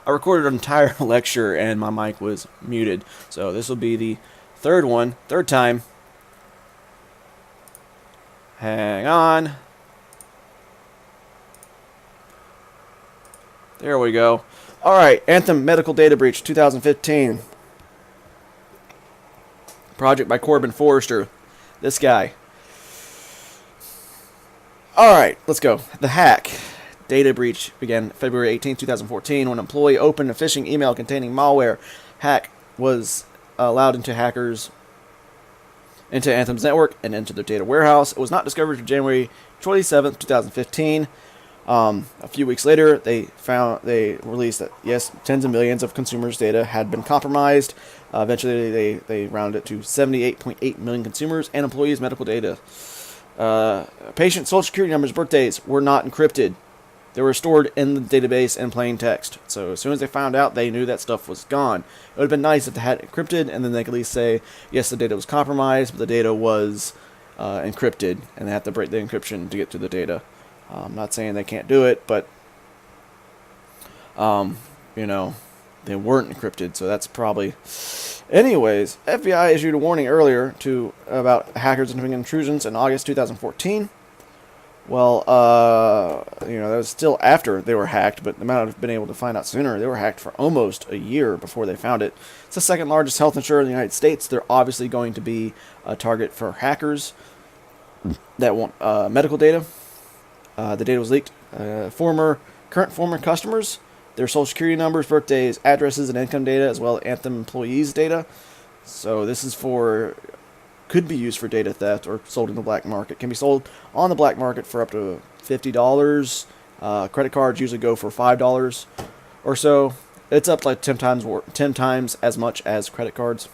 I recorded an entire lecture and my mic was muted. So this will be the third time. Hang on. There we go. Alright, Anthem Medical Data Breach 2015. Project by Corbin Forrester. This guy. Alright, let's go. The hack. Data breach began February 18, 2014, when an employee opened a phishing email containing malware. Hack was allowed into Anthem's network and into their data warehouse. It was not discovered until January 27, 2015. A few weeks later, they released that yes, tens of millions of consumers' data had been compromised. Eventually, they rounded it to 78.8 million consumers and employees' medical data. Patient social security numbers, birthdays were not encrypted. They were stored in the database in plain text. So as soon as they found out, they knew that stuff was gone. It would have been nice if they had it encrypted, and then they could at least say, yes, the data was compromised, but the data was encrypted, and they have to break the encryption to get to the data. I'm not saying they can't do it, but you know, they weren't encrypted, so that's probably. Anyways, FBI issued a warning earlier about hackers and intrusions in August 2014. Well, that was still after they were hacked, but they might have been able to find out sooner. They were hacked for almost a year before they found it. It's the second largest health insurer in the United States. They're obviously going to be a target for hackers that want medical data. The data was leaked. Current former customers, their social security numbers, birthdays, addresses, and income data, as well as Anthem employees' data. So this is could be used for data theft or sold in the black market. Can be sold on the black market for up to $50. Credit cards usually go for $5 or so. It's up like 10 times as much as credit cards.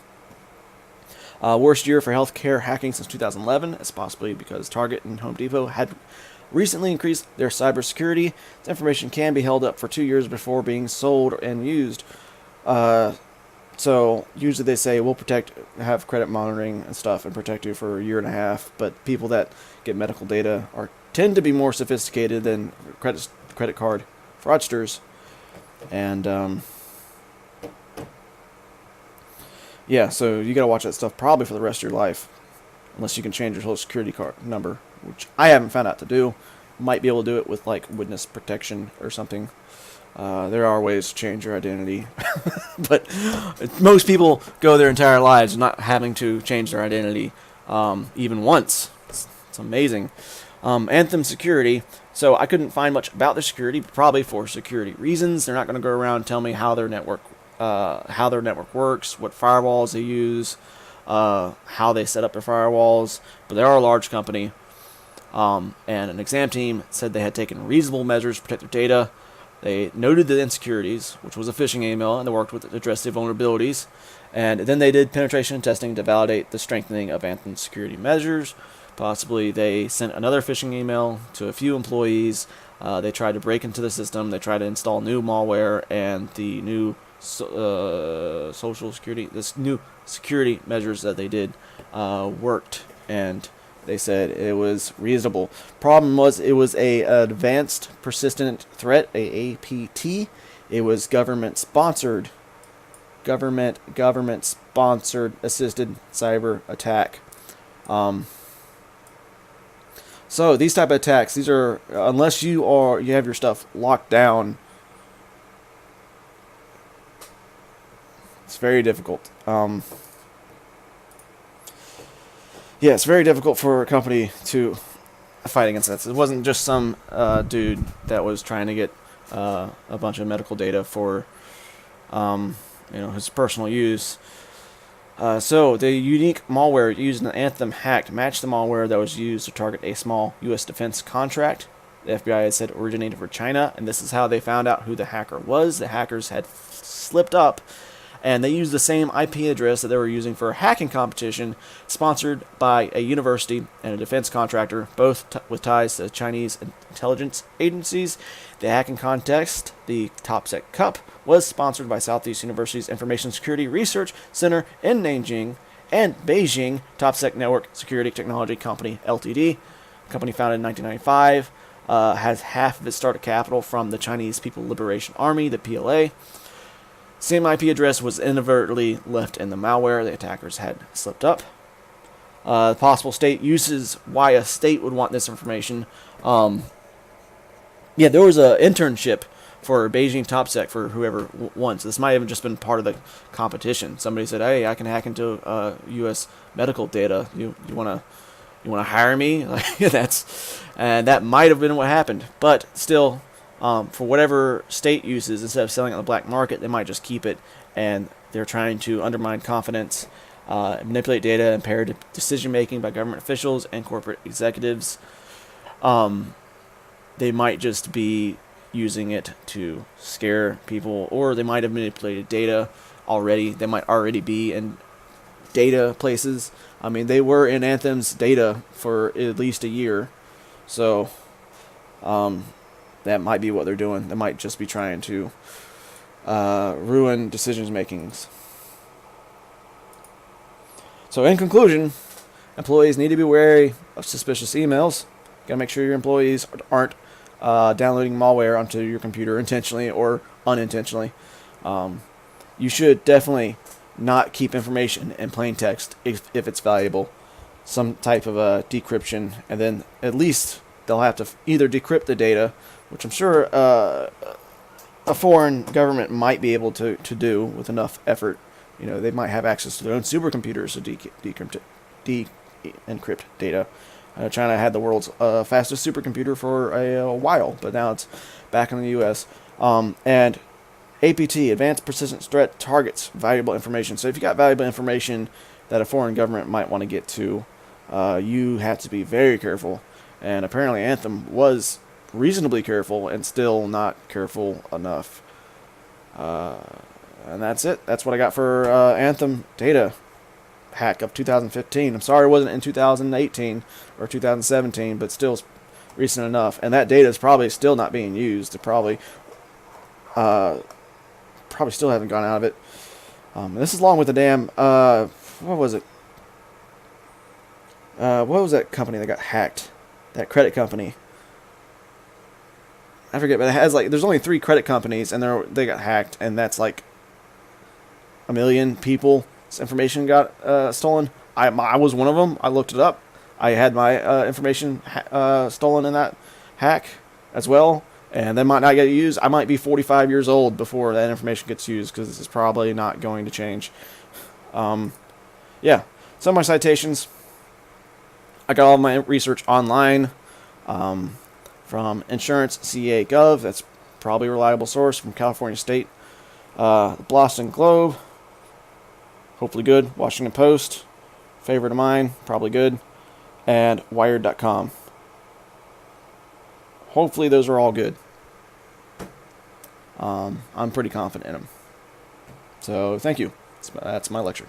Worst year for healthcare hacking since 2011. It's possibly because Target and Home Depot had recently increased their cybersecurity. This information can be held up for 2 years before being sold and used. So usually they say we'll have credit monitoring and stuff and protect you for a year and a half. But people that get medical data tend to be more sophisticated than credit card fraudsters. And yeah, so you gotta watch that stuff probably for the rest of your life, unless you can change your social security card number, which I haven't found out to do. Might be able to do it with like witness protection or something. There are ways to change your identity, but most people go their entire lives not having to change their identity even once. It's amazing. Anthem security. So I couldn't find much about their security, probably for security reasons. They're not going to go around and tell me how their network works, what firewalls they use, how they set up their firewalls. But they are a large company, and an exam team said they had taken reasonable measures to protect their data. They noted the insecurities, which was a phishing email, and they worked to address the vulnerabilities. And then they did penetration testing to validate the strengthening of Anthem's security measures. Possibly they sent another phishing email to a few employees. They tried to break into the system. They tried to install new malware, and the new new security measures that they did worked. And they said it was reasonable. Problem was it was a advanced persistent threat, APT. It was government sponsored assisted cyber attack. So these type of attacks, these are unless you have your stuff locked down, it's very difficult. Yeah, it's very difficult for a company to fight against that. It wasn't just some dude that was trying to get a bunch of medical data for his personal use. So the unique malware used in the Anthem hack matched the malware that was used to target a small U.S. defense contract. The FBI had said originated from China, and this is how they found out who the hacker was. The hackers had slipped up, and they used the same IP address that they were using for a hacking competition sponsored by a university and a defense contractor, both with ties to Chinese intelligence agencies. The hacking contest, the TopSec Cup, was sponsored by Southeast University's Information Security Research Center in Nanjing and Beijing TopSec Network Security Technology Company Ltd., company founded in 1995. has half of its startup capital from the Chinese People Liberation Army, the PLA. Same IP address was inadvertently left in the malware. The attackers had slipped up. Possible state uses, why a state would want this information. Yeah, there was an internship for Beijing TopSec for whoever wants. This might have just been part of the competition. Somebody said, "Hey, I can hack into U.S. medical data. You wanna hire me?" That might have been what happened. But still, for whatever state uses, instead of selling it on the black market, they might just keep it, and they're trying to undermine confidence, manipulate data, impair decision making by government officials and corporate executives. They might just be using it to scare people, or they might have manipulated data already. They might already be in data places. I mean, they were in Anthem's data for at least a year, so that might be what they're doing. They might just be trying to ruin decision makings. So in conclusion, employees need to be wary of suspicious emails. You gotta make sure your employees aren't downloading malware onto your computer intentionally or unintentionally. You should definitely not keep information in plain text if it's valuable. Some type of decryption, and then at least they'll have to either decrypt the data, which I'm sure a foreign government might be able to do with enough effort. You know, they might have access to their own supercomputers to decrypt data. China had the world's fastest supercomputer for a while, but now it's back in the U.S. And APT, Advanced Persistent Threat, targets valuable information. So if you got valuable information that a foreign government might want to get to, you have to be very careful. And apparently Anthem was reasonably careful and still not careful enough. And that's it. That's what I got for Anthem data hack of 2015. I'm sorry it wasn't in 2018 or 2017, but still recent enough. And that data is probably still not being used. It probably still haven't gone out of it. This is along with the damn what was it? What was that company that got hacked? That credit company. I forget, but it has there's only 3 credit companies, and they got hacked, and that's like 1 million people's information got stolen. I was one of them. I looked it up. I had my information stolen in that hack as well, and they might not get used. I might be 45 years old before that information gets used, because this is probably not going to change. Yeah, some of my citations. I got all my research online from Insurance CA Gov. That's probably a reliable source from California State. Boston Globe, hopefully good. Washington Post, favorite of mine, probably good. And Wired.com. Hopefully those are all good. I'm pretty confident in them. So thank you. That's my lecture.